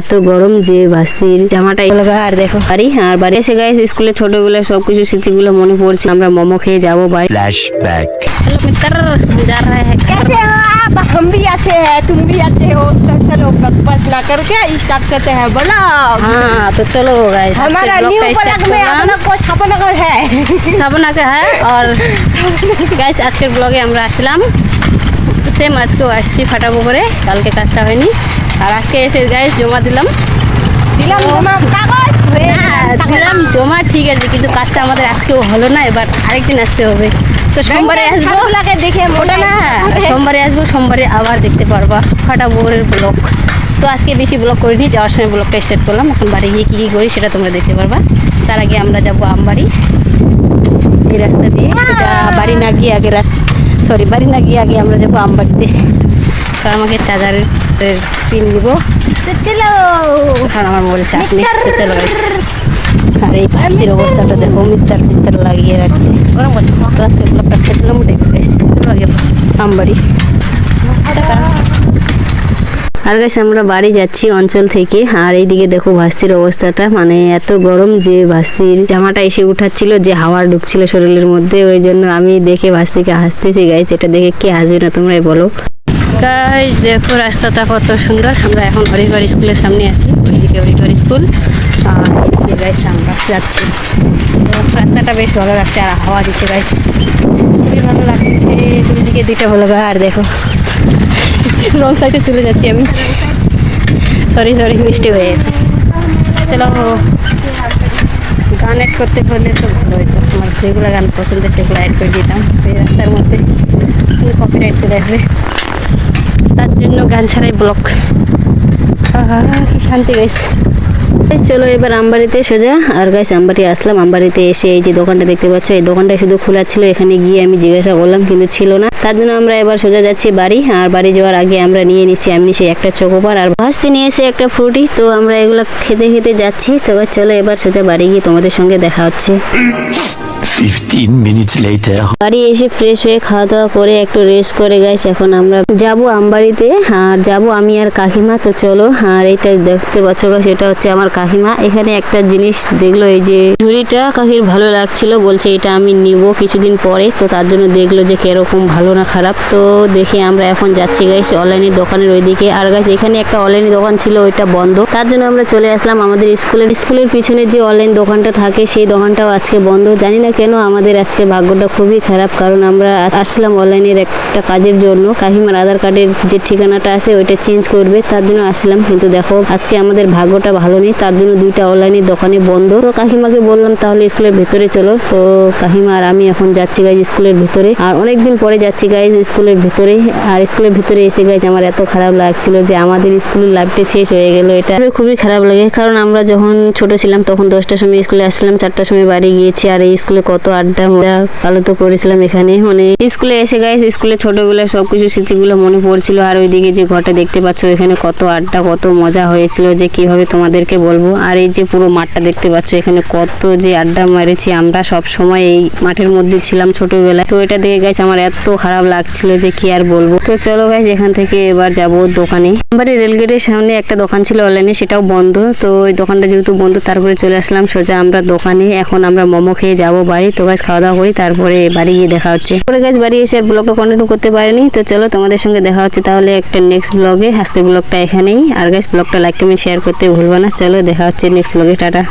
এত গরম যে ভাস্তির জামাটা লাগা। আর দেখো বাড়ি, আর বাড়ি এসে গাইস স্কুলে ছোটবেলায় সবকিছু স্মৃতিগুলো মনে পড়ছে। আমরা মোমো খেয়ে যাবো বাড়ি। फ्लैशबैक। हेलो मित्र, जा रहे हैं कैसे हो आप? हम भी अच्छे हैं, तुम भी अच्छे हो। तो चलो बस ना करके स्टार्ट करते हैं बोला। हाँ तो चलो गाइस, हमारा न्यू ब्लॉग में अपना को छापानगर है। সাবনাকে হ্যাঁ। আর গাইস আজকের ব্লগে আমরা আসলাম সেম, আজকেও আসছি ফাটাবো করে, কালকে কাজটা হয়নি। আর আজকে এসে গাইস জমা দিলাম कागज দিলাম জমা, ঠিক আছে, কিন্তু কাজটা আমাদের আজকেও হলো না, এবার আরেকদিন আসতে হবে। তো সোমবারে আসবো, দেখে ওটা না সোমবারে আসবো, সোমবারে আবার দেখতে পারবা ফাটাবোরের ব্লগ। তো আজকে বেশি ব্লগ করিনি, যাওয়ার সময় ব্লগটা স্টার্ট করলাম। এখন বাড়ি গিয়ে কী কী করি সেটা তোমরা দেখতে পারবা। তার আগে আমরা যাবো আমবাড়ি, এই রাস্তা দিয়ে। এটা বাড়ি না গিয়ে আগে বাড়ি না গিয়ে আগে আমরা যাবো আমবাড়িতে, কারণ আমাকে চার্জারের পিন দিব। तो चलो কারণ আমার মোবাইল চার্জ নেই। তো চলো গাইস, আর এই পাস্তির অবস্থাটা দেখো, মিত্তার লাগিয়ে রাখছে। তো আজকে ব্লগটা খেতলাম উঠে গাইস। চলো আগে আমবাড়ি। আর গাইস আমরা বাড়ি যাচ্ছি অঞ্চল থেকে। আর এইদিকে দেখো ভাস্তির অবস্থাটা, মানে এত গরম যে ভাস্তির জামাটা এসে উঠাচ্ছিল, যে হাওয়া ঢুকছিল শরীরের মধ্যে, ওই জন্য আমি দেখে ভাস্তিকে হাসতেছি গাইস। এটা দেখে কে হাসবে না তোমরাই বলো গাইস। দেখো রাস্তাটা কত সুন্দর। আমরা এখন হরিহর স্কুলের সামনে আছি, ওইদিকে হরিহর স্কুল, আর এইদিকে গাইস আমরা যাচ্ছি। তো রাস্তাটা বেশ ভালো লাগছে, আর হাওয়া দিচ্ছে গাইস, খুবই ভালো লাগছে। দুদিকে দুইটা ভালো। আর দেখো রং সাইডে চলে যাচ্ছি আমি, সরি মিষ্টি হয়ে গেছে। চলো গান অ্যাড করতে হলে তো ভালো হতো, আমার যেগুলো গান পছন্দ সেগুলো অ্যাড করে দিতাম। এই রাস্তার মধ্যে কপিরাইট চলে আসবে, তার জন্য গান ছাড়াই ব্লক। কি শান্তি গাইস। চলো এবার আমবাড়িতে সোজা। আর গাইস আমবাড়ি আসলাম। আমবাড়িতে এসে এই যে দোকানটা দেখতে পাচ্ছ, এই দোকানটা শুধু খোলা ছিল। এখানে গিয়ে আমি জিজ্ঞাসা করলাম কিন্তু ছিল না, তার জন্য আমরা এবার সোজা যাচ্ছি বাড়ি। আর বাড়ি যাওয়ার আগে আমরা নিয়ে নিচ্ছি আমি সেই একটা চকোবার, আর ভাস্তি নিয়েছে একটা ফ্রুটি। তো আমরা এগুলো খেতে খেতে যাচ্ছি। তো চলো এবার সোজা বাড়ি গিয়ে তোমাদের সঙ্গে দেখা হচ্ছে। 15 minutes later. বাড়ি এসে ফ্রেশ হয়ে খাওয়া দাওয়া করে একটু রেস্ট করে গাইস এখন আমরা যাবো আমবাড়িতে। আর যাবো আমি আর কাকিমা। তো চলো। আর এটা দেখতে পাচ্ছ গাইস, এটা হচ্ছে আমার কাকিমা। এখানে একটা জিনিস দেখলো, এই যে ঝুড়িটা কাকির ভালো লাগছিল, বলছে এটা আমি নিব কিছুদিন পরে। তো তার জন্য দেখলো যে কিরকম ভালো না খারাপ। তো দেখে আমরা এখন যাচ্ছি গাইস অনলাইনের দোকানের ওইদিকে। আর গাইস এখানে একটা অনলাইনের দোকান ছিল, ওইটা বন্ধ, তার জন্য আমরা চলে আসলাম আমাদের স্কুলের পিছনে যে অনলাইন দোকানটা থাকে, সেই দোকানটাও আজকে বন্ধ। জানি না কেন আমাদের আজকে ভাগ্যটা খুবই খারাপ, কারণ আমরা আসলাম অনলাইনের একটা কাজের জন্য। কাকিমার আধার কার্ডের যে ঠিকানাটা আছে ওইটা চেঞ্জ করবে, তার জন্য আসলাম। কিন্তু দেখো আজকে আমাদের ভাগ্যটা ভালো নেই, তার জন্য দুইটা অনলাইনের দোকানে বন্ধ। তো কাকিমাকে বললাম তাহলে স্কুলের ভেতরে চলো। তো কাকিমা আর আমি এখন যাচ্ছি গাইজ স্কুলের ভিতরে। আর অনেকদিন পরে যাচ্ছি গাইজ স্কুলের ভিতরে। আর স্কুলের ভিতরে এসে গাইজ আমার এত খারাপ লাগছিল যে আমাদের স্কুলের লাইফটা শেষ হয়ে গেল। এটা খুবই খারাপ লাগে, কারণ আমরা যখন ছোট ছিলাম তখন 10টার সময় স্কুলে আসছিলাম, 4টার সময় বাড়ি গিয়েছি। আর এই স্কুলে কত আড্ডা কালো তো করেছিলাম এখানে। মানে স্কুলে এসে গাইস স্কুলে ছোটবেলায় সবকিছু স্মৃতিগুলো মনে পড়ছিল। আর ওইদিকে যে ঘরটা দেখতে পাচ্ছ, এখানে কত আড্ডা কত মজা হয়েছিল যে কিভাবে তোমাদেরকে বলবো। আর এই যে পুরো মাঠটা দেখতে পাচ্ছ, এখানে কত যে আড্ডা মেরেছি আমরা, সব সময় এই মাঠের মধ্যে ছিলাম ছোটবেলায়। তো এটা দেখে গাইস আমার এত খারাপ লাগছিল যে কি আর বলবো। তো চলো গাইস এখান থেকে এবার যাব দোকানে। আমবাড়ি রেলগেটের সামনে একটা দোকান ছিল অনলাইনে, সেটাও বন্ধ। তো ওই দোকানটা যেহেতু বন্ধ, তারপরে চলে আসলাম সোজা আমরা দোকানে। এখন আমরা মোমো খেয়ে যাবো বাড়ি। তো গাইস খাওয়া দাওয়া করি, তারপরে বাড়ি গিয়ে দেখা হচ্ছে। পরে গাইস বাড়ি এসে আর ব্লগটা কন্টিনিউ করতে পারিনি। তো চলো তোমাদের সঙ্গে দেখা হচ্ছে তাহলে একটা নেক্সট ব্লগে। আজকের ব্লগটা এখানেই। আর গাইস ব্লগটা লাইক কমেন্ট শেয়ার করতে ভুলবা না। চলো দেখা হচ্ছে নেক্সট ব্লগে। টাটা।